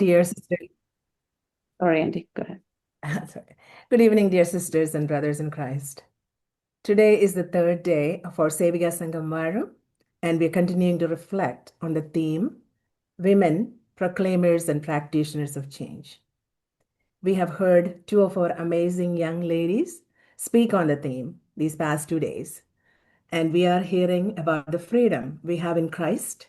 dear sisters. Sorry, Andy, go ahead. Sorry. Good evening, dear sisters and brothers in Christ. Today is the third day of our Sevika Sangam Varam, and we're continuing to reflect on the theme, Women, Proclaimers and Practitioners of Change. We have heard two of our amazing young ladies speak on the theme these past 2 days, and we are hearing about the freedom we have in Christ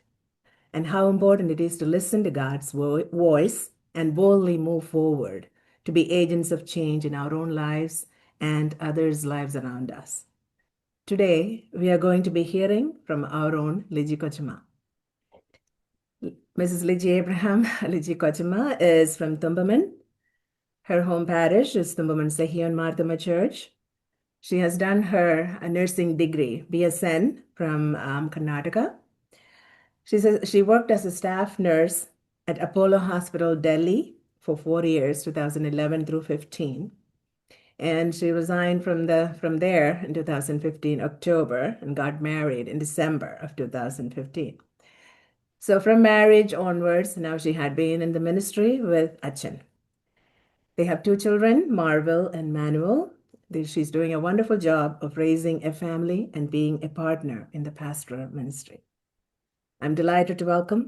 and how important it is to listen to God's voice and boldly move forward to be agents of change in our own lives and others' lives around us. Today, we are going to be hearing from our own Liji Kochima. Mrs. Liji Abraham Liji Kochima is from Tumbaman. Her home parish is Tumbaman Sahion Marthama Church. She has done her nursing degree, BSN, from Karnataka. She says she worked as a staff nurse at Apollo Hospital, Delhi for 4 years, 2011 through 15. And she resigned from there in 2015, October, and got married in December of 2015. So from marriage onwards, now she had been in the ministry with Achin. They have 2 children, Marvel and Manuel. She's doing a wonderful job of raising a family and being a partner in the pastoral ministry. I'm delighted to welcome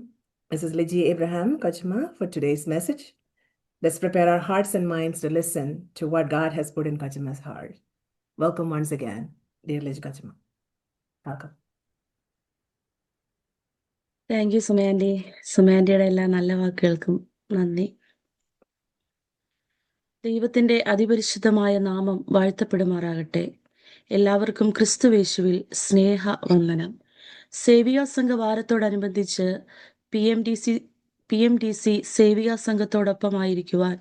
Mrs. Liji Abraham Kochima for today's message. Let's prepare our hearts and minds to listen to what God has put in Kochima's heart. Welcome once again, dear Liji Kochima. Welcome. Thank you സുമേന്റി. സുമേന്റിയുടെ എല്ലാ നല്ല വാക്കുകൾക്കും നന്ദി. ദൈവത്തിന്റെ അതിപരിശുദ്ധമായ നാമം വാഴ്ത്തപ്പെടുമാറാകട്ടെ. എല്ലാവർക്കും ക്രിസ്തുവേശുവിൽ സ്നേഹ വന്ദനം. സേവികാ സംഘ വാരത്തോടനുബന്ധിച്ച് P M D C Sevika സംഘത്തോടൊപ്പമായിരിക്കുവാൻ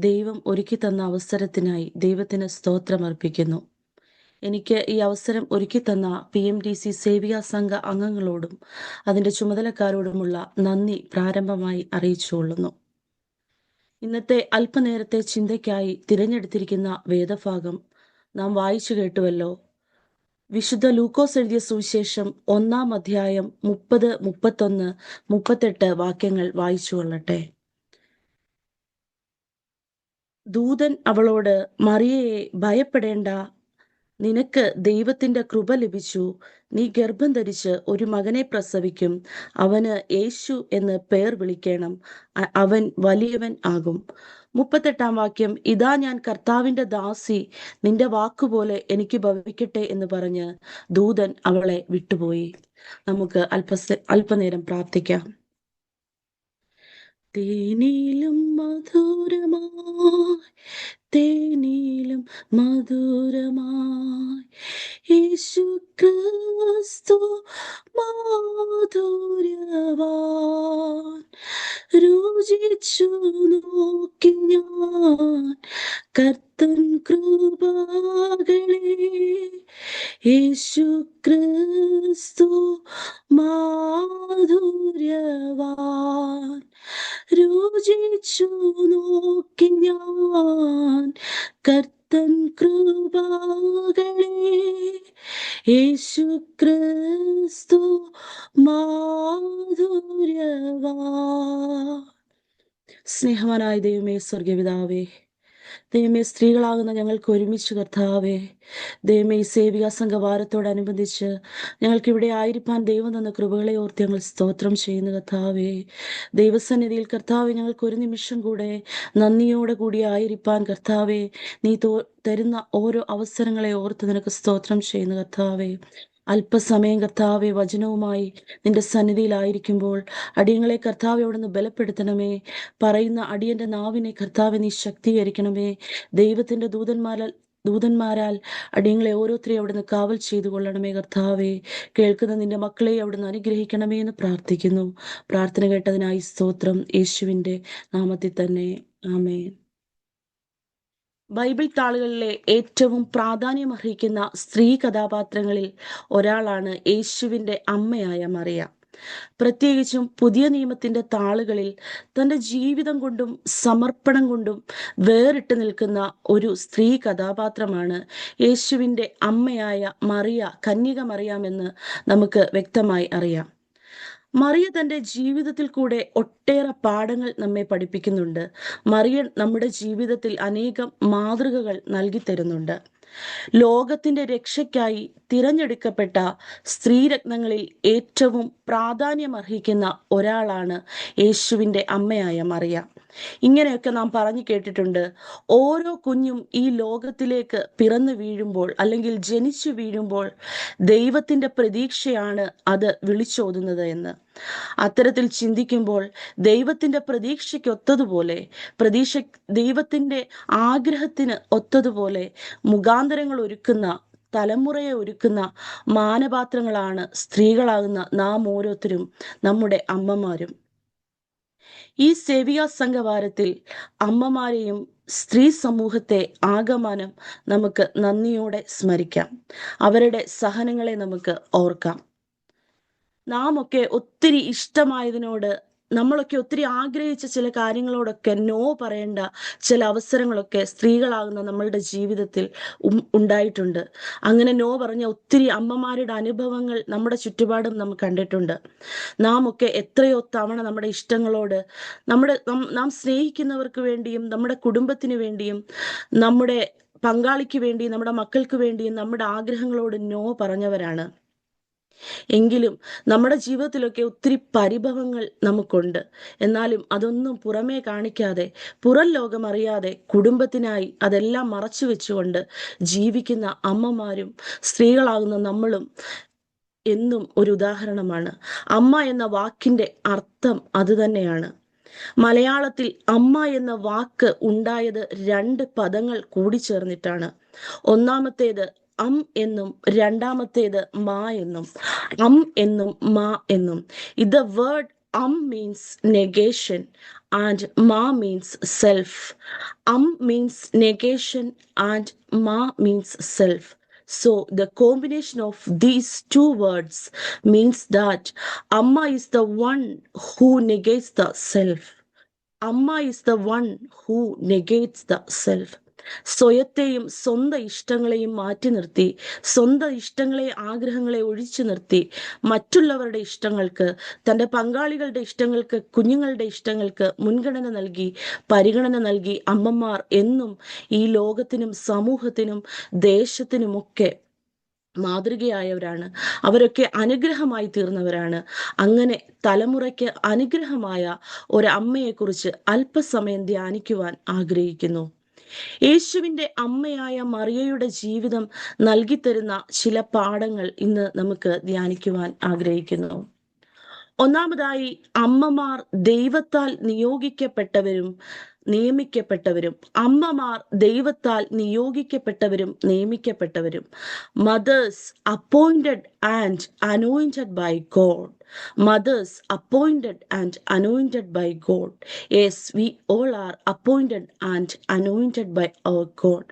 ദൈവം ഒരുക്കി തന്ന അവസരത്തിനായി ദൈവത്തിന് സ്തോത്രം അർപ്പിക്കുന്നു. എനിക്ക് ഈ അവസരം ഒരുക്കി തന്ന PMDC സേവികാ സംഘ അംഗങ്ങളോടും അതിൻ്റെ ചുമതലക്കാരോടുമുള്ള നന്ദി പ്രാരംഭമായി അറിയിച്ചുകൊള്ളുന്നു. ഇന്നത്തെ അല്പനേരത്തെ ചിന്തയ്ക്കായി തിരഞ്ഞെടുത്തിരിക്കുന്ന വേദഭാഗം നാം വായിച്ചു കേട്ടുവല്ലോ. വിശുദ്ധ ലൂക്കോസ് എഴുതിയ സുവിശേഷം 1-ാം അധ്യായം 30, 31, 38 വാക്യങ്ങൾ വായിച്ചു കൊള്ളട്ടെ. ദൂതൻ അവളോട്, മറിയയെ ഭയപ്പെടേണ്ട, നിനക്ക് ദൈവത്തിന്റെ കൃപ ലഭിച്ചു. നീ ഗർഭം ധരിച്ച് ഒരു മകനെ പ്രസവിക്കും. അവന് യേശു എന്ന് പേർ വിളിക്കണം. അവൻ വലിയവൻ ആകും. 38-ാം വാക്യം, ഇതാ ഞാൻ കർത്താവിന്റെ ദാസി, നിന്റെ വാക്കുപോലെ എനിക്ക് ഭവിക്കട്ടെ എന്ന് പറഞ്ഞ് ദൂതൻ അവളെ വിട്ടുപോയി. നമുക്ക് അല്പനേരം പ്രാർത്ഥിക്കാം. തേനിലും മധുരമായി, തേനിലും മധുരമായി യേശു ക്രിസ്തു മാധുര്യവാൻ. രുചിച്ചു നോക്കി ഞാൻ കർത്തൻ കൃപകളെ. യേശു ക്രിസ്തു മാധുര്യവാൻ. രുചിച്ചു നോക്കി ഞാൻ കർത്തൻ കൃപകളെ. യേശു ക്രിസ്തു മാധുര്യവാൻ. സ്നേഹവാനായ ദൈവമേ, സ്വർഗപിതാവേ, ദൈവമേ, സ്ത്രീകളാകുന്ന ഞങ്ങൾക്ക് ഒരുമിച്ച് കർത്താവേ, ദൈവമേ, ഈ സേവികാ സംഘ വാരത്തോടനുബന്ധിച്ച് ഞങ്ങൾക്ക് ഇവിടെ ആയിരിക്കാൻ ദൈവം തന്ന കൃപകളെ ഓർത്ത് ഞങ്ങൾ സ്തോത്രം ചെയ്യുന്നു കർത്താവേ. ദൈവസന്നിധിയിൽ കർത്താവെ, ഞങ്ങൾക്ക് ഒരു നിമിഷം കൂടെ നന്ദിയോടെ കൂടി ആയിരിക്കാൻ കർത്താവെ, നീ തരുന്ന ഓരോ അവസരങ്ങളെ ഓർത്ത് നിനക്ക് സ്തോത്രം ചെയ്യുന്നു കർത്താവേ. അല്പസമയം കർത്താവെ വചനവുമായി നിന്റെ സന്നിധിയിലായിരിക്കുമ്പോൾ അടിയങ്ങളെ കർത്താവെ അവിടുന്ന് ബലപ്പെടുത്തണമേ. പറയുന്ന അടിയന്റെ നാവിനെ കർത്താവെ നീ ശക്തീകരിക്കണമേ. ദൈവത്തിന്റെ ദൂതന്മാരാൽ അടിയങ്ങളെ ഓരോരുത്തരെയും അവിടുന്ന് കാവൽ ചെയ്തു കൊള്ളണമേ കർത്താവെ. കേൾക്കുന്ന നിന്റെ മക്കളെ അവിടുന്ന് അനുഗ്രഹിക്കണമേ എന്ന് പ്രാർത്ഥിക്കുന്നു. പ്രാർത്ഥന കേട്ടതിനായി സ്തോത്രം. യേശുവിന്റെ നാമത്തിൽ തന്നെ ആമേൻ. ബൈബിൾ താളുകളിലെ ഏറ്റവും പ്രാധാന്യമർഹിക്കുന്ന സ്ത്രീ കഥാപാത്രങ്ങളിൽ ഒരാളാണ് യേശുവിൻ്റെ അമ്മയായ മറിയ. പ്രത്യേകിച്ചും പുതിയ നിയമത്തിന്റെ താളുകളിൽ തൻ്റെ ജീവിതം കൊണ്ടും സമർപ്പണം കൊണ്ടും വേറിട്ട് നിൽക്കുന്ന ഒരു സ്ത്രീ കഥാപാത്രമാണ് യേശുവിൻ്റെ അമ്മയായ മറിയ, കന്യക മറിയാമെന്ന് നമുക്ക് വ്യക്തമായി അറിയാം. മറിയ തൻ്റെ ജീവിതത്തിൽ കൂടെ ഒട്ടേറെ പാഠങ്ങൾ നമ്മെ പഠിപ്പിക്കുന്നുണ്ട്. മറിയ നമ്മുടെ ജീവിതത്തിൽ അനേകം മാതൃകകൾ നൽകി തരുന്നുണ്ട്. ലോകത്തിന്റെ രക്ഷയ്ക്കായി തിരഞ്ഞെടുക്കപ്പെട്ട സ്ത്രീരത്നങ്ങളിൽ ഏറ്റവും പ്രാധാന്യമർഹിക്കുന്ന ഒരാളാണ് യേശുവിൻ്റെ അമ്മയായ മറിയ. ഇങ്ങനെയൊക്കെ നാം പറഞ്ഞു കേട്ടിട്ടുണ്ട്. ഓരോ കുഞ്ഞും ഈ ലോകത്തിലേക്ക് പിറന്നു വീഴുമ്പോൾ അല്ലെങ്കിൽ ജനിച്ചു വീഴുമ്പോൾ ദൈവത്തിൻ്റെ പ്രതീക്ഷയാണ് അത് വിളിച്ചോതുന്നത് എന്ന്. അത്തരത്തിൽ ചിന്തിക്കുമ്പോൾ ദൈവത്തിൻ്റെ പ്രതീക്ഷയ്ക്ക് ദൈവത്തിൻ്റെ ആഗ്രഹത്തിന് ഒത്തതുപോലെ മുഖാന്തരങ്ങൾ ഒരുക്കുന്ന, തലമുറയെ ഒരുക്കുന്ന മാനപാത്രങ്ങളാണ് സ്ത്രീകളാകുന്ന നാം ഓരോരുത്തരും, നമ്മുടെ അമ്മമാരും. ഈ സേവികാ സംഘവാരത്തിൽ അമ്മമാരെയും സ്ത്രീ സമൂഹത്തെ ആകമാനം നമുക്ക് നന്ദിയോടെ സ്മരിക്കാം. അവരുടെ സഹനങ്ങളെ നമുക്ക് ഓർക്കാം. നാം ഒക്കെ ഒത്തിരി ഇഷ്ടമായതിനോട്, നമ്മളൊക്കെ ഒത്തിരി ആഗ്രഹിച്ച ചില കാര്യങ്ങളോടൊക്കെ നോ പറയേണ്ട ചില അവസരങ്ങളൊക്കെ സ്ത്രീകളാകുന്ന നമ്മളുടെ ജീവിതത്തിൽ ഉണ്ടായിട്ടുണ്ട്. അങ്ങനെ നോ പറഞ്ഞ ഒത്തിരി അമ്മമാരുടെ അനുഭവങ്ങൾ നമ്മുടെ ചുറ്റുപാടും നാം കണ്ടിട്ടുണ്ട്. നാം ഒക്കെ എത്രയോ തവണ നമ്മുടെ ഇഷ്ടങ്ങളോട്, നാം സ്നേഹിക്കുന്നവർക്ക് വേണ്ടിയും നമ്മുടെ കുടുംബത്തിന് വേണ്ടിയും നമ്മുടെ പങ്കാളിക്ക് വേണ്ടിയും നമ്മുടെ മക്കൾക്ക് വേണ്ടിയും നമ്മുടെ ആഗ്രഹങ്ങളോട് നോ പറഞ്ഞവരാണ്. എങ്കിലും നമ്മുടെ ജീവിതത്തിലൊക്കെ ഒത്തിരി പരിഭവങ്ങൾ നമുക്കുണ്ട്. എന്നാലും അതൊന്നും പുറമേ കാണിക്കാതെ, പുറം ലോകം അറിയാതെ കുടുംബത്തിനായി അതെല്ലാം മറച്ചു വെച്ചുകൊണ്ട് ജീവിക്കുന്ന അമ്മമാരും സ്ത്രീകളാകുന്ന നമ്മളും എന്നും ഒരു ഉദാഹരണമാണ്. അമ്മ എന്ന വാക്കിൻ്റെ അർത്ഥം അതുതന്നെയാണ്. മലയാളത്തിൽ അമ്മ എന്ന വാക്ക് ഉണ്ടായത് 2 പദങ്ങൾ കൂടിച്ചേർന്നിട്ടാണ്. ഒന്നാമത്തേത് എന്നും രണ്ടാമത്തേത് മാ എന്നും. എന്നും മാ എന്നും. The word means negation and ma means self. Means negation and ma means self. So the combination of these 2 words means that Amma is the one who negates the self. Amma is the one who negates the self. സ്വയത്തെയും സ്വന്തം ഇഷ്ടങ്ങളെയും മാറ്റി നിർത്തി, സ്വന്തം ഇഷ്ടങ്ങളെ, ആഗ്രഹങ്ങളെ ഒഴിച്ചു നിർത്തി മറ്റുള്ളവരുടെ ഇഷ്ടങ്ങൾക്ക്, തൻ്റെ പങ്കാളികളുടെ ഇഷ്ടങ്ങൾക്ക്, കുഞ്ഞുങ്ങളുടെ ഇഷ്ടങ്ങൾക്ക് പരിഗണന നൽകി അമ്മമാർ എന്നും ഈ ലോകത്തിനും സമൂഹത്തിനും ദേശത്തിനുമൊക്കെ മാതൃകയായവരാണ്. അവരൊക്കെ അനുഗ്രഹമായി തീർന്നവരാണ്. അങ്ങനെ തലമുറയ്ക്ക് അനുഗ്രഹമായ ഒരമ്മയെക്കുറിച്ച് അല്പസമയം ധ്യാനിക്കുവാൻ ആഗ്രഹിക്കുന്നു. യേശുവിൻ്റെ അമ്മയായ മറിയയുടെ ജീവിതം നൽകിത്തരുന്ന ചില പാഠങ്ങൾ ഇന്ന് നമുക്ക് ധ്യാനിക്കുവാൻ ആഗ്രഹിക്കുന്നു. ഒന്നാമതായി, അമ്മമാർ ദൈവത്താൽ നിയോഗിക്കപ്പെട്ടവരും നിയമിക്കപ്പെട്ടവരും. അമ്മമാർ ദൈവത്താൽ നിയമിക്കപ്പെട്ടവരും. Mothers appointed and anointed by God. Mothers appointed and anointed by God. Yes, we all are appointed and anointed by our God.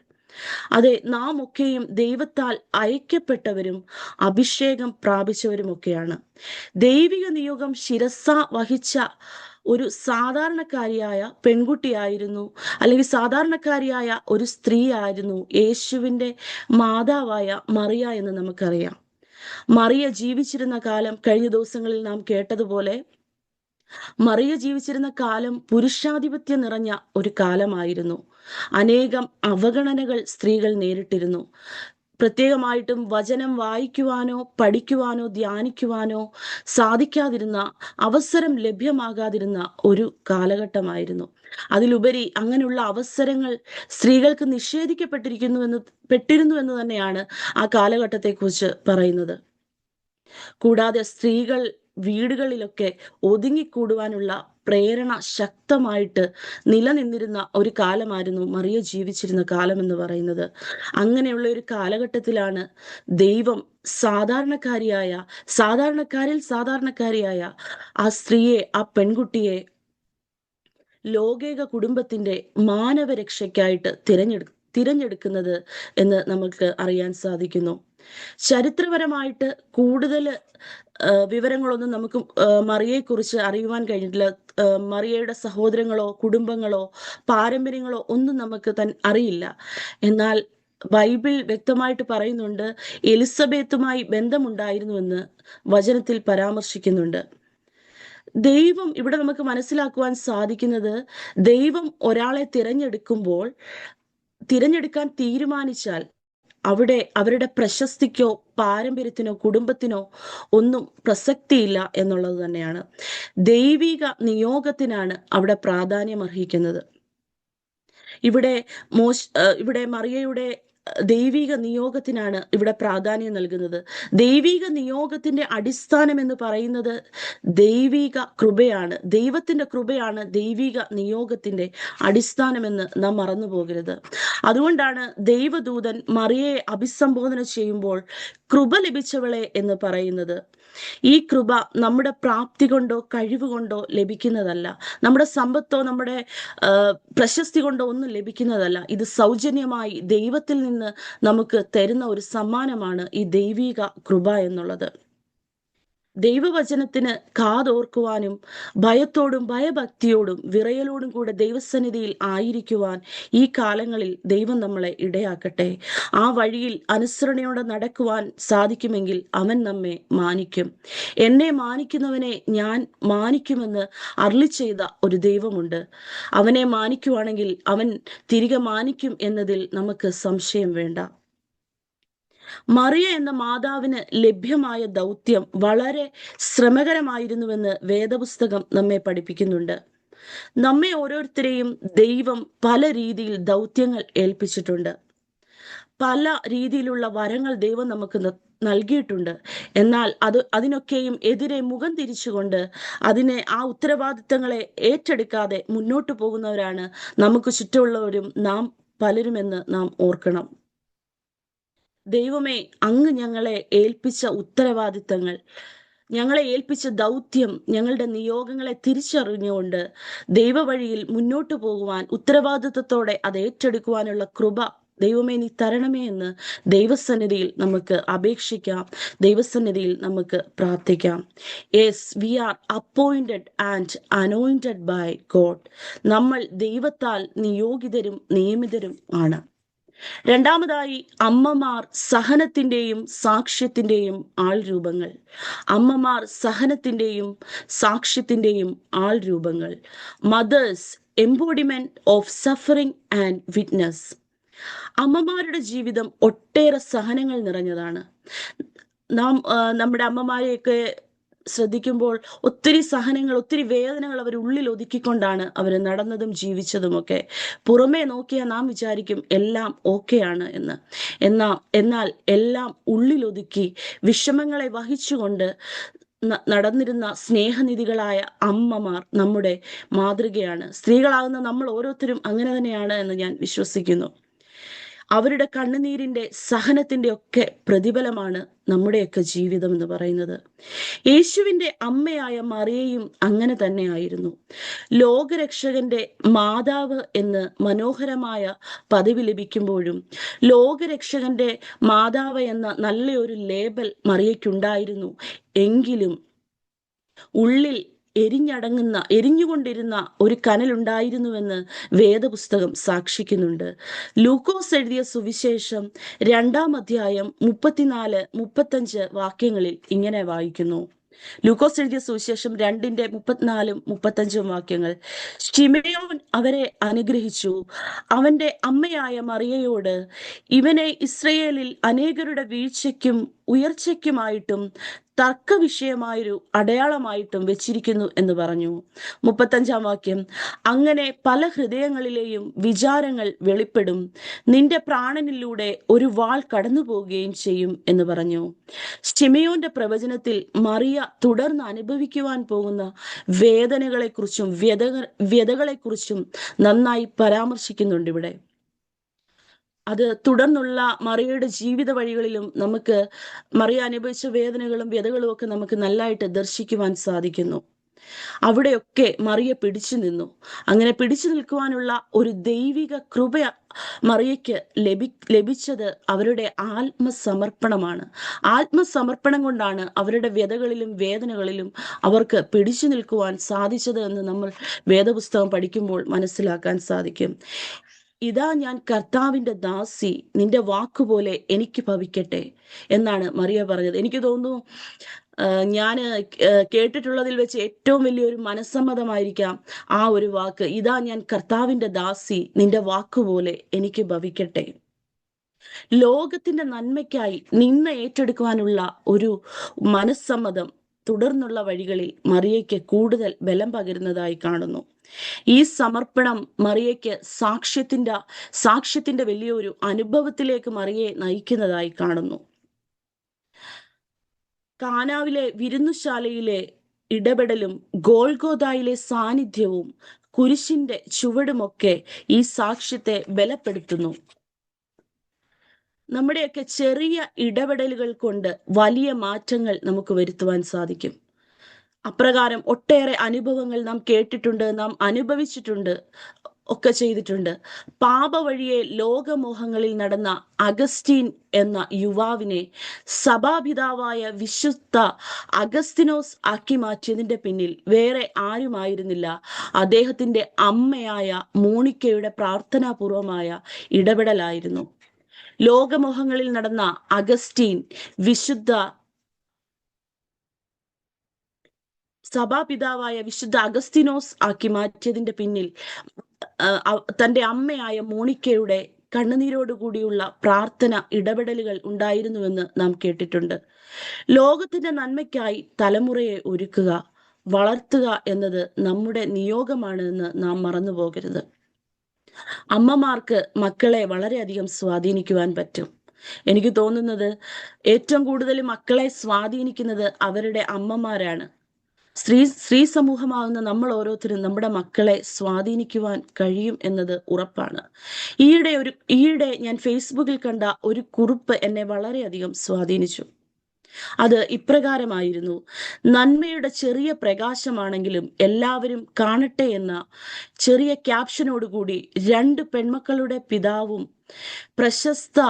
അതെ, നാം ഒക്കെയും ദൈവത്താൽ അയക്കപ്പെട്ടവരും അഭിഷേകം പ്രാപിച്ചവരുമൊക്കെയാണ്. ദൈവിക നിയോഗം ശിരസ വഹിച്ച ഒരു സാധാരണക്കാരിയായ പെൺകുട്ടിയായിരുന്നു, അല്ലെങ്കിൽ സാധാരണക്കാരിയായ ഒരു സ്ത്രീ ആയിരുന്നു യേശുവിൻ്റെ മാതാവായ മറിയ എന്ന് നമുക്കറിയാം. മറിയ ജീവിച്ചിരുന്ന കാലം, കഴിഞ്ഞ ദിവസങ്ങളിൽ നാം കേട്ടതുപോലെ, മറിയ ജീവിച്ചിരുന്ന കാലം പുരുഷാധിപത്യം നിറഞ്ഞ ഒരു കാലമായിരുന്നു. അനേകം അവഗണനകൾ സ്ത്രീകൾ നേരിട്ടിരുന്നു. പ്രത്യേകമായിട്ടും വചനം വായിക്കുവാനോ പഠിക്കുവാനോ ധ്യാനിക്കുവാനോ സാധിക്കാതിരുന്ന, അവസരം ലഭ്യമാകാതിരുന്ന ഒരു കാലഘട്ടമായിരുന്നു. അതിലുപരി അങ്ങനെയുള്ള അവസരങ്ങൾ സ്ത്രീകൾക്ക് നിഷേധിക്കപ്പെട്ടിരുന്നു എന്ന് തന്നെയാണ് ആ കാലഘട്ടത്തെക്കുറിച്ച് പറയുന്നത്. കൂടാതെ സ്ത്രീകൾ വീടുകളിലൊക്കെ ഒതുങ്ങിക്കൂടുവാനുള്ള പ്രേരണ ശക്തമായിട്ട് നിലനിന്നിരുന്ന ഒരു കാലമായിരുന്നു മറിയ ജീവിച്ചിരുന്ന കാലം എന്ന് പറയുന്നത്. അങ്ങനെയുള്ള ഒരു കാലഘട്ടത്തിലാണ് ദൈവം സാധാരണക്കാരിയായ ആ സ്ത്രീയെ, ആ പെൺകുട്ടിയെ ലോകൈക കുടുംബത്തിന്റെ മാനവരക്ഷയ്ക്കായിട്ട് തിരഞ്ഞെടുക്കുന്നത് എന്ന് നമുക്ക് അറിയാൻ സാധിക്കുന്നു. ചരിത്രപരമായിട്ട് കൂടുതൽ വിവരങ്ങളൊന്നും നമുക്ക് മറിയയെക്കുറിച്ച് അറിയുവാൻ കഴിഞ്ഞിട്ടില്ല. മറിയയുടെ സഹോദരങ്ങളോ കുടുംബങ്ങളോ പാരമ്പര്യങ്ങളോ ഒന്നും നമുക്ക് അറിയില്ല. എന്നാൽ ബൈബിൾ വ്യക്തമായിട്ട് പറയുന്നുണ്ട്, എലിസബത്തുമായി ബന്ധമുണ്ടായിരുന്നുവെന്ന് വചനത്തിൽ പരാമർശിക്കുന്നുണ്ട്. ദൈവം ഇവിടെ നമുക്ക് മനസ്സിലാക്കുവാൻ സാധിക്കുന്നത്, ദൈവം ഒരാളെ തിരഞ്ഞെടുക്കാൻ തീരുമാനിച്ചാൽ അവിടെ അവരുടെ പ്രശസ്തിക്കോ പാരമ്പര്യത്തിനോ കുടുംബത്തിനോ ഒന്നും പ്രസക്തിയില്ല എന്നുള്ളത് തന്നെയാണ്. ദൈവിക നിയോഗത്തിനാണ് അവിടെ പ്രാധാന്യം അർഹിക്കുന്നത്. ഇവിടെ മറിയയുടെ ദൈവിക നിയോഗത്തിനാണ് ഇവിടെ പ്രാധാന്യം നൽകുന്നത്. ദൈവിക നിയോഗത്തിന്റെ അടിസ്ഥാനം എന്ന് പറയുന്നത് ദൈവിക കൃപയാണ്. ദൈവത്തിന്റെ കൃപയാണ് ദൈവിക നിയോഗത്തിന്റെ അടിസ്ഥാനമെന്ന് നാം മറന്നു പോകരുത്. അതുകൊണ്ടാണ് ദൈവദൂതൻ മറിയയെ അഭിസംബോധന ചെയ്യുമ്പോൾ കൃപ ലഭിച്ചവളെ എന്ന് പറയുന്നത്. ഈ കൃപ നമ്മുടെ പ്രാപ്തി കൊണ്ടോ കഴിവ് കൊണ്ടോ ലഭിക്കുന്നതല്ല, നമ്മുടെ സമ്പത്തോ നമ്മുടെ പ്രശസ്തി കൊണ്ടോ ഒന്നും ലഭിക്കുന്നതല്ല. ഇത് സൗജന്യമായി ദൈവത്തിൽ നിന്ന് നമുക്ക് തരുന്ന ഒരു സമ്മാനമാണ് ഈ ദൈവിക കൃപ എന്നുള്ളത്. ദൈവവചനത്തിന് കാതോർക്കുവാനും ഭയത്തോടും ഭയഭക്തിയോടും വിറയലോടും കൂടെ ദൈവസന്നിധിയിൽ ആയിരിക്കുവാൻ ഈ കാലങ്ങളിൽ ദൈവം നമ്മളെ ഇടയാക്കട്ടെ. ആ വഴിയിൽ അനുസരണയോടെ നടക്കുവാൻ സാധിക്കുമെങ്കിൽ അവൻ നമ്മെ മാനിക്കും. എന്നെ മാനിക്കുന്നവനെ ഞാൻ മാനിക്കുമെന്ന് അരുളി ചെയ്ത ഒരു ദൈവമുണ്ട്. അവനെ മാനിക്കുവാണെങ്കിൽ അവൻ തിരികെ മാനിക്കും എന്നതിൽ നമുക്ക് സംശയം വേണ്ട. മറിയ എന്ന മാതാവിന് ലഭ്യമായ ദൗത്യം വളരെ ശ്രമകരമായിരുന്നുവെന്ന് വേദപുസ്തകം നമ്മെ പഠിപ്പിക്കുന്നുണ്ട്. നമ്മെ ഓരോരുത്തരെയും ദൈവം പല രീതിയിൽ ദൗത്യങ്ങൾ ഏൽപ്പിച്ചിട്ടുണ്ട്. പല രീതിയിലുള്ള വരങ്ങൾ ദൈവം നമുക്ക് നൽകിയിട്ടുണ്ട്. എന്നാൽ അതിനൊക്കെയും എതിരെ മുഖം തിരിച്ചുകൊണ്ട് ആ ഉത്തരവാദിത്തങ്ങളെ ഏറ്റെടുക്കാതെ മുന്നോട്ട് പോകുന്നവരാണ് നമുക്ക് ചുറ്റുമുള്ളവരും നാം പലരുമെന്ന് നാം ഓർക്കണം. ദൈവമേ, അങ്ങ് ഞങ്ങളെ ഏൽപ്പിച്ച ഉത്തരവാദിത്തങ്ങൾ, ഞങ്ങളെ ഏൽപ്പിച്ച ദൗത്യം, ഞങ്ങളുടെ നിയോഗങ്ങളെ തിരിച്ചറിഞ്ഞുകൊണ്ട് ദൈവവഴിയിൽ മുന്നോട്ട് പോകുവാൻ ഉത്തരവാദിത്തത്തോടെ അത് ഏറ്റെടുക്കുവാനുള്ള കൃപ ദൈവമേ നീ തരണമേ എന്ന് ദൈവസന്നിധിയിൽ നമുക്ക് അപേക്ഷിക്കാം. ദൈവസന്നിധിയിൽ നമുക്ക് പ്രാർത്ഥിക്കാം. Yes, we are appointed and anointed by God. നമ്മൾ ദൈവത്താൽ നിയോഗിതരും നിയമിതരും ആണ്. രണ്ടാമതായി, അമ്മമാർ സഹനത്തിന്റെയും സാക്ഷ്യത്തിന്റെയും ആൾരൂപങ്ങൾ. അമ്മമാർ സഹനത്തിന്റെയും സാക്ഷ്യത്തിന്റെയും ആൾരൂപങ്ങൾ. Mothers embodiment of suffering and witness. അമ്മമാരുടെ ജീവിതം ഒട്ടേറെ സഹനങ്ങൾ നിറഞ്ഞതാണ്. നമ്മുടെ അമ്മമാരെയൊക്കെ ശ്രദ്ധിക്കുമ്പോൾ ഒത്തിരി സഹനങ്ങൾ, ഒത്തിരി വേദനകൾ അവർ ഉള്ളിൽ ഒതുക്കിക്കൊണ്ടാണ് അവർ നടന്നതും ജീവിച്ചതുമൊക്കെ. പുറമേ നോക്കിയാൽ നാം വിചാരിക്കും എല്ലാം ഓക്കെയാണ് എന്ന്. എന്നാൽ എല്ലാം ഉള്ളിലൊതുക്കി വിഷമങ്ങളെ വഹിച്ചുകൊണ്ട് നടന്നിരുന്ന സ്നേഹനിധികളായ അമ്മമാർ നമ്മുടെ മാതൃകയാണ്. സ്ത്രീകളാകുന്ന നമ്മൾ ഓരോരുത്തരും അങ്ങനെ തന്നെയാണ് എന്ന് ഞാൻ വിശ്വസിക്കുന്നു. അവരുടെ കണ്ണുനീരിന്റെ സഹനത്തിന്റെ ഒക്കെ പ്രതിഫലമാണ് നമ്മുടെയൊക്കെ ജീവിതം എന്ന് പറയുന്നത്. യേശുവിന്റെ അമ്മയായ മറിയയും അങ്ങനെ തന്നെ ആയിരുന്നു. ലോകരക്ഷകന്റെ മാതാവ് എന്ന് മനോഹരമായ പദവി ലഭിക്കുമ്പോഴും ലോകരക്ഷകന്റെ മാതാവ് എന്ന നല്ലൊരു ലേബൽ മറിയയ്ക്കുണ്ടായിരുന്നു. എങ്കിലും ഉള്ളിൽ എരിഞ്ഞുകൊണ്ടിരുന്ന ഒരു കനലുണ്ടായിരുന്നുവെന്ന് വേദപുസ്തകം സാക്ഷിക്കുന്നുണ്ട്. ലൂക്കോസ് എഴുതിയ സുവിശേഷം 2-ാം അധ്യായം 34-35 വാക്യങ്ങളിൽ ഇങ്ങനെ വായിക്കുന്നു. ലൂക്കോസ് എഴുതിയ സുവിശേഷം 2:34-35 വാക്യങ്ങൾ. ശിമയോൻ അവരെ അനുഗ്രഹിച്ചു. അവന്റെ അമ്മയായ മറിയയോട്, ഇവനെ ഇസ്രയേലിൽ അനേകരുടെ വീഴ്ചയ്ക്കും ഉയർച്ചയ്ക്കുമായിട്ടും തർക്ക വിഷയമായൊരു അടയാളമായിട്ടും വെച്ചിരിക്കുന്നു എന്ന് പറഞ്ഞു. 35-ാം വാക്യം. അങ്ങനെ പല ഹൃദയങ്ങളിലെയും വിചാരങ്ങൾ വെളിപ്പെടും. നിന്റെ പ്രാണനിലൂടെ ഒരു വാൾ കടന്നു പോവുകയും ചെയ്യും എന്ന് പറഞ്ഞു. ശിമയോന്റെ പ്രവചനത്തിൽ മറിയ തുടർന്ന് അനുഭവിക്കുവാൻ പോകുന്ന വേദനകളെക്കുറിച്ചും വ്യതകളെക്കുറിച്ചും നന്നായി പരാമർശിക്കുന്നുണ്ട് ഇവിടെ. അത് തുടർന്നുള്ള മറിയയുടെ ജീവിത വഴികളിലും നമുക്ക് മറിയ അനുഭവിച്ച വേദനകളും വ്യതകളും ഒക്കെ നമുക്ക് നല്ലതായിട്ട് ദർശിക്കുവാൻ സാധിക്കുന്നു. അവിടെയൊക്കെ മറിയ പിടിച്ചു നിന്നു. അങ്ങനെ പിടിച്ചു നിൽക്കുവാനുള്ള ഒരു ദൈവിക കൃപ മറിയയ്ക്ക് ലഭിച്ചത് അവരുടെ ആത്മസമർപ്പണമാണ്. ആത്മസമർപ്പണം കൊണ്ടാണ് അവരുടെ വ്യതകളിലും വേദനകളിലും അവർക്ക് പിടിച്ചു നിൽക്കുവാൻ സാധിച്ചത് എന്ന് നമ്മൾ വേദപുസ്തകം പഠിക്കുമ്പോൾ മനസ്സിലാക്കാൻ സാധിക്കും. ഇതാ ഞാൻ കർത്താവിന്റെ ദാസി, നിന്റെ വാക്കുപോലെ എനിക്ക് ഭവിക്കട്ടെ എന്നാണ് മറിയ പറഞ്ഞത്. എനിക്ക് തോന്നുന്നു ഞാൻ കേട്ടിട്ടുള്ളതിൽ വെച്ച് ഏറ്റവും വലിയൊരു മനസ്സമ്മതമായിരിക്കാം ആ ഒരു വാക്ക്. ഇതാ ഞാൻ കർത്താവിന്റെ ദാസി, നിന്റെ വാക്കുപോലെ എനിക്ക് ഭവിക്കട്ടെ. ലോകത്തിന്റെ നന്മയ്ക്കായി നിന്ന ഏറ്റെടുക്കുവാനുള്ള ഒരു മനസ്സമ്മതം തുടർന്നുള്ള വഴികളിൽ മറിയയ്ക്ക് കൂടുതൽ ബലം പകരുന്നതായി കാണുന്നു. ഈ സമർപ്പണം മറിയയ്ക്ക് സാക്ഷ്യത്തിന്റെ വലിയൊരു അനുഭവത്തിലേക്ക് മറിയെ നയിക്കുന്നതായി കാണുന്നു. കാനാവിലെ വിരുന്നുശാലയിലെ ഇടപെടലും ഗോൽഗോഥായിലെ സാന്നിധ്യവും കുരിശിന്റെ ചുവടുമൊക്കെ ഈ സാക്ഷ്യത്തെ ബലപ്പെടുത്തുന്നു. നമ്മുടെയൊക്കെ ചെറിയ ഇടപെടലുകൾ കൊണ്ട് വലിയ മാറ്റങ്ങൾ നമുക്ക് വരുത്തുവാൻ സാധിക്കും. അപ്രകാരം ഒട്ടേറെ അനുഭവങ്ങൾ നാം കേട്ടിട്ടുണ്ട്, നാം അനുഭവിച്ചിട്ടുണ്ട്, ഒക്കെ ചെയ്തിട്ടുണ്ട്. പാപ വഴിയെ ലോകമോഹങ്ങളിൽ നടന്ന അഗസ്റ്റീൻ എന്ന യുവാവിനെ സഭാപിതാവായ വിശുദ്ധ അഗസ്തിനോസ് ആക്കി മാറ്റിയതിന്റെ പിന്നിൽ വേറെ ആരുമായിരുന്നില്ല, അദ്ദേഹത്തിന്റെ അമ്മയായ മോണിക്കയുടെ പ്രാർത്ഥനാപൂർവമായ ഇടപെടലായിരുന്നു. ലോകമോഹങ്ങളിൽ നടന്ന അഗസ്റ്റീൻ സഭാപിതാവായ വിശുദ്ധ അഗസ്തിനോസ് ആക്കി മാറ്റിയതിന്റെ പിന്നിൽ തന്റെ അമ്മയായ മോണിക്കയുടെ കണ്ണുനീരോടുകൂടിയുള്ള പ്രാർത്ഥന ഇടപെടലുകൾ ഉണ്ടായിരുന്നുവെന്ന് നാം കേട്ടിട്ടുണ്ട്. ലോകത്തിന്റെ നന്മയ്ക്കായി തലമുറയെ ഒരുക്കുക, വളർത്തുക എന്നത് നമ്മുടെ നിയോഗമാണ് എന്ന് നാം മറന്നു പോകരുത്. അമ്മമാർക്ക് മക്കളെ വളരെയധികം സ്വാധീനിക്കുവാൻ പറ്റും. എനിക്ക് തോന്നുന്നത് ഏറ്റവും കൂടുതൽ മക്കളെ സ്വാധീനിക്കുന്നത് അവരുടെ അമ്മമാരാണ്. സ്ത്രീ സമൂഹമാകുന്ന നമ്മൾ ഓരോരുത്തരും നമ്മുടെ മക്കളെ സ്വാധീനിക്കുവാൻ കഴിയും എന്നത് ഉറപ്പാണ്. ഈയിടെ ഞാൻ ഫേസ്ബുക്കിൽ കണ്ട ഒരു കുറിപ്പ് എന്നെ വളരെയധികം സ്വാധീനിച്ചു. അത് ഇപ്രകാരമായിരുന്നു: നന്മയുടെ ചെറിയ പ്രകാശമാണെങ്കിലും എല്ലാവരും കാണട്ടെ എന്ന ചെറിയ ക്യാപ്ഷനോടുകൂടി 2 പെൺമക്കളുടെ പിതാവും പ്രശസ്ത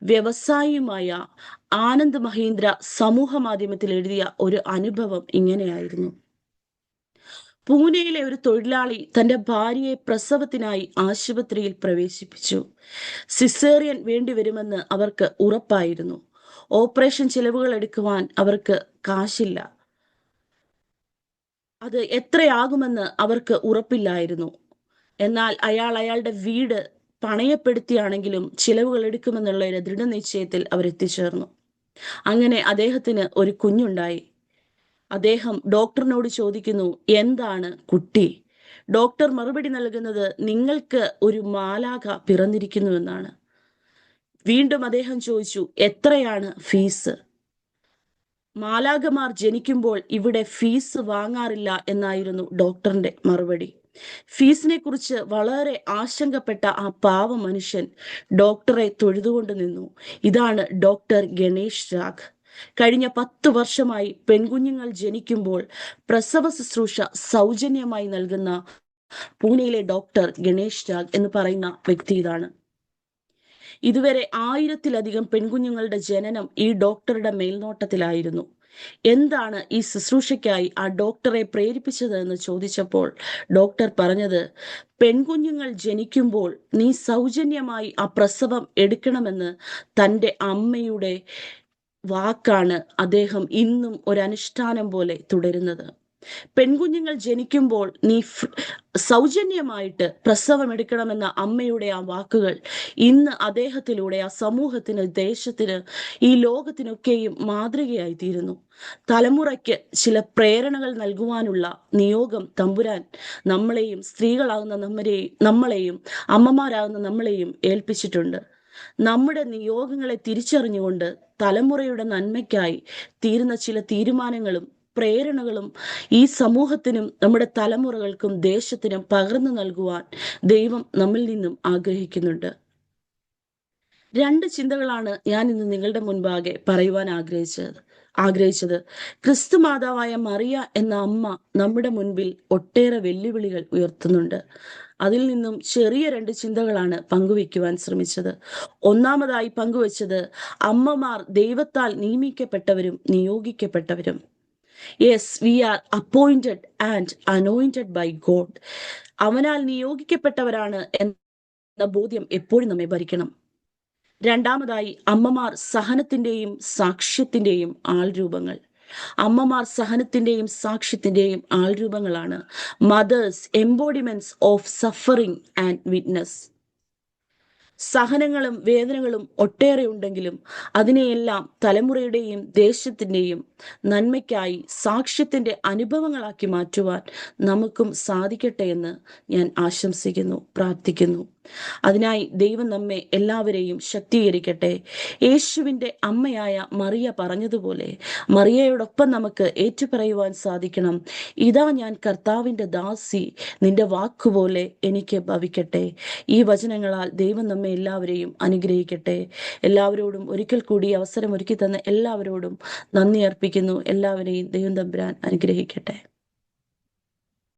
വ്യവസായിയുമായ ആനന്ദ് മഹീന്ദ്ര സമൂഹ മാധ്യമത്തിൽ എഴുതിയ ഒരു അനുഭവം ഇങ്ങനെയായിരുന്നു. പൂനെയിലെ ഒരു തൊഴിലാളി തന്റെ ഭാര്യയെ പ്രസവത്തിനായി ആശുപത്രിയിൽ പ്രവേശിപ്പിച്ചു. സിസേറിയൻ വേണ്ടിവരുമെന്ന് അവർക്ക് ഉറപ്പായിരുന്നു. ഓപ്പറേഷൻ ചിലവുകൾ എടുക്കുവാൻ അവർക്ക് കാശില്ല. അത് എത്രയാകുമെന്ന് അവർക്ക് ഉറപ്പില്ലായിരുന്നു. എന്നാൽ അയാളുടെ വീട് പണയപ്പെടുത്തിയാണെങ്കിലും ചിലവുകൾ എടുക്കുമെന്നുള്ള ഒരു ദൃഢനിശ്ചയത്തിൽ അവരെത്തിച്ചേർന്നു. അങ്ങനെ അദ്ദേഹത്തിന് ഒരു കുഞ്ഞുണ്ടായി. അദ്ദേഹം ഡോക്ടറിനോട് ചോദിക്കുന്നു, എന്താണ് കുട്ടി? ഡോക്ടർ മറുപടി നൽകുന്നത്, നിങ്ങൾക്ക് ഒരു മാലാഖ പിറന്നിരിക്കുന്നുവെന്നാണ്. വീണ്ടും അദ്ദേഹം ചോദിച്ചു, എത്രയാണ് ഫീസ്? മാലാഖമാർ ജനിക്കുമ്പോൾ ഇവിടെ ഫീസ് വാങ്ങാറില്ല എന്നായിരുന്നു ഡോക്ടറിന്റെ മറുപടി. ഫീസിനെ കുറിച്ച് വളരെ ആശങ്കപ്പെട്ട ആ പാവ മനുഷ്യൻ ഡോക്ടറെ തൊഴുതുകൊണ്ട് നിന്നു. ഇതാണ് ഡോക്ടർ ഗണേഷ് രാഗ്. കഴിഞ്ഞ 10 വർഷമായി പെൺകുഞ്ഞുങ്ങൾ ജനിക്കുമ്പോൾ പ്രസവ ശുശ്രൂഷ സൗജന്യമായി നൽകുന്ന പൂനെയിലെ ഡോക്ടർ ഗണേഷ് രാഗ് എന്ന് പറയുന്ന വ്യക്തി ഇതാണ്. ഇതുവരെ 1000-ലധികം പെൺകുഞ്ഞുങ്ങളുടെ ജനനം ഈ ഡോക്ടറുടെ മേൽനോട്ടത്തിലായിരുന്നു. എന്താണ് ഈ ശുശ്രൂഷയ്ക്കായി ആ ഡോക്ടറെ പ്രേരിപ്പിച്ചത് എന്ന് ചോദിച്ചപ്പോൾ ഡോക്ടർ പറഞ്ഞത്, പെൺകുഞ്ഞുങ്ങൾ ജനിക്കുമ്പോൾ നീ സൗജന്യമായി ആ പ്രസവം എടുക്കണമെന്ന് തൻ്റെ അമ്മയുടെ വാക്കാണ് അദ്ദേഹം ഇന്നും ഒരനുഷ്ഠാനം പോലെ തുടരുന്നത്. പെൺകുഞ്ഞുങ്ങൾ ജനിക്കുമ്പോൾ നീ സൗജന്യമായിട്ട് പ്രസവം എടുക്കണമെന്ന അമ്മയുടെ ആ വാക്കുകൾ ഇന്ന് അദ്ദേഹത്തിലൂടെ ആ സമൂഹത്തിന്, ദേശത്തിന്, ഈ ലോകത്തിനൊക്കെയും മാതൃകയായി തീരുന്നു. തലമുറയ്ക്ക് ചില പ്രേരണകൾ നൽകുവാനുള്ള നിയോഗം തമ്പുരാൻ നമ്മളെയും, സ്ത്രീകളാകുന്ന നമ്മളെയും അമ്മമാരാകുന്ന നമ്മളെയും ഏൽപ്പിച്ചിട്ടുണ്ട്. നമ്മുടെ നിയോഗങ്ങളെ തിരിച്ചറിഞ്ഞുകൊണ്ട് തലമുറയുടെ നന്മയ്ക്കായി തീരുന്ന ചില തീരുമാനങ്ങളും പ്രേരണകളും ഈ സമൂഹത്തിനും നമ്മുടെ തലമുറകൾക്കും ദേശത്തിനും പകർന്നു നൽകുവാൻ ദൈവം നമ്മിൽ നിന്നും ആഗ്രഹിക്കുന്നുണ്ട്. 2 ചിന്തകളാണ് ഞാൻ ഇന്ന് നിങ്ങളുടെ മുൻപാകെ പറയുവാൻ ആഗ്രഹിച്ചത്. ക്രിസ്തു മാതാവായ മറിയ എന്ന അമ്മ നമ്മുടെ മുൻപിൽ ഒട്ടേറെ വെല്ലുവിളികൾ ഉയർത്തുന്നുണ്ട്. അതിൽ നിന്നും ചെറിയ 2 ചിന്തകളാണ് പങ്കുവയ്ക്കുവാൻ ശ്രമിച്ചത്. ഒന്നാമതായി പങ്കുവച്ചത്, അമ്മമാർ ദൈവത്താൽ നിയമിക്കപ്പെട്ടവരും നിയോഗിക്കപ്പെട്ടവരും. Yes, we are appointed and anointed by God. അവനാൽ നിയോഗിക്കപ്പെട്ടവരാണ് എന്ന ബോധ്യം എപ്പോഴും നമ്മെ ഭരിക്കണം. രണ്ടാമതായി, അമ്മമാർ സഹനത്തിന്റെയും സാക്ഷ്യത്തിന്റെയും ആൾരൂപങ്ങൾ. അമ്മമാർ സഹനത്തിന്റെയും സാക്ഷ്യത്തിന്റെയും ആൾരൂപങ്ങളാണ്. Mothers embodiments of suffering and witness. സഹനങ്ങളും വേദനകളും ഒട്ടേറെ ഉണ്ടെങ്കിലും അതിനെയെല്ലാം തലമുറയുടെയും ദേശത്തിൻ്റെയും നന്മയ്ക്കായി സാക്ഷ്യത്തിൻ്റെ അനുഭവങ്ങളാക്കി മാറ്റുവാൻ നമുക്കും സാധിക്കട്ടെ എന്ന് ഞാൻ ആശംസിക്കുന്നു, പ്രാർത്ഥിക്കുന്നു. അതിനായി ദൈവം നമ്മെ എല്ലാവരെയും ശക്തീകരിക്കട്ടെ. യേശുവിൻ്റെ അമ്മയായ മറിയ പറഞ്ഞതുപോലെ മറിയയോടൊപ്പം നമുക്ക് ഏറ്റുപറയുവാൻ സാധിക്കണം, ഇതാ ഞാൻ കർത്താവിൻ്റെ ദാസി, നിന്റെ വാക്കുപോലെ എനിക്ക് ഭവിക്കട്ടെ. ഈ വചനങ്ങളാൽ ദൈവം നമ്മെ എല്ലാവരെയും അനുഗ്രഹിക്കട്ടെ. എല്ലാവരോടും ഒരിക്കൽ കൂടി അവസരം ഒരുക്കി തന്ന എല്ലാവരോടും നന്ദി അർപ്പിക്കുന്നു. എല്ലാവരെയും ദൈവം തമ്പുരാൻ അനുഗ്രഹിക്കട്ടെ.